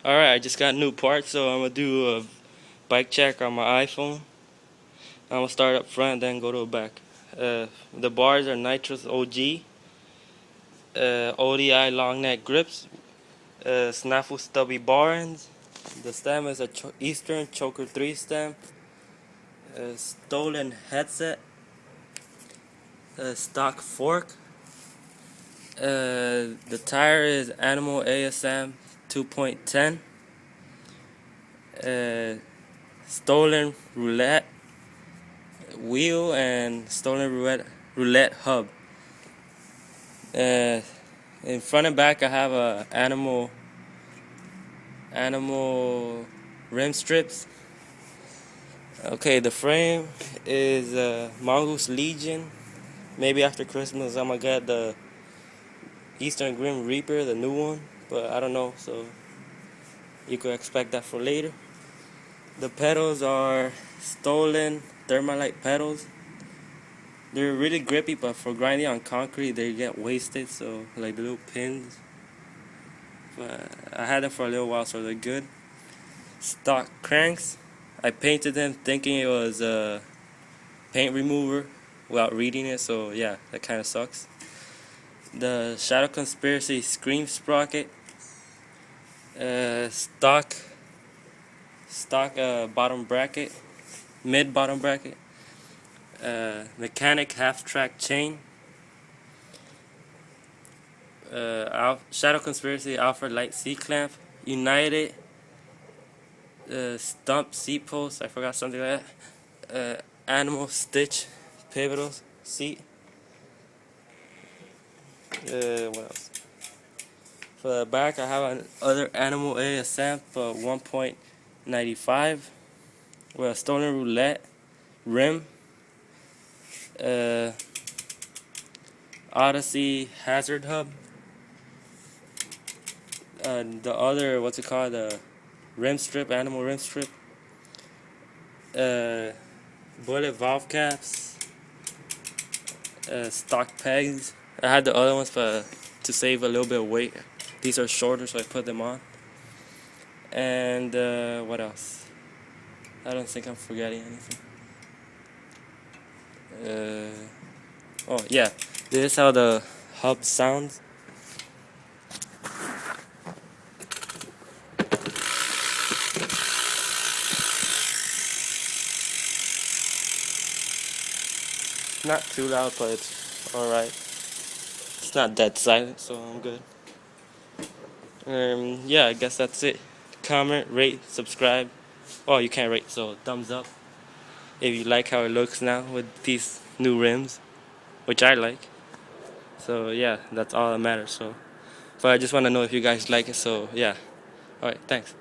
Alright, I just got new parts, so I'm gonna do a bike check on my iPhone. I'm gonna start up front, then go to the back. The bars are Nitrous OG, ODI long neck grips, Snafu stubby barends. The stem is a Eastern Choker 3 stem, stolen headset, stock fork. The tire is Animal ASM 2.10. Stolen Roulette wheel and stolen roulette hub. In front and back I have a animal rim strips. Okay, the frame is Mongoose Legion. Maybe after Christmas I'm gonna get the Eastern Grim Reaper, the new one, but I don't know, so you could expect that for later. The pedals are stolen thermalite pedals. They're really grippy, but for grinding on concrete they get wasted, so like the little pins. But I had them for a little while, so they're good. Stock cranks. I painted them thinking it was a paint remover without reading it, so yeah, that kind of sucks. The Shadow Conspiracy Scream sprocket. Stock bottom bracket, mid bottom bracket. Mechanik half-track chain. Shadow Conspiracy alfredlite seatclamp. United stump seat post. I forgot something like that. Animal stitch pivotal seat. What else? For the back, I have another Animal ASM 1.95 with a stolen roulette rim. Odyssey hazard hub. The other, what's it called? The rim strip, animal rim strip. Bullet valve caps. Stock pegs. I had the other ones, but to save a little bit of weight, these are shorter, so I put them on. And what else? I don't think I'm forgetting anything. Oh yeah, this is how the hub sounds. Not too loud, but it's alright. It's not dead silent, so I'm good. Yeah, I guess that's it. Comment, rate, subscribe. Oh, you can't rate, so thumbs up if you like how it looks now with these new rims, which I like. So yeah, that's all that matters. So, but I just want to know if you guys like it. So yeah, all right, thanks.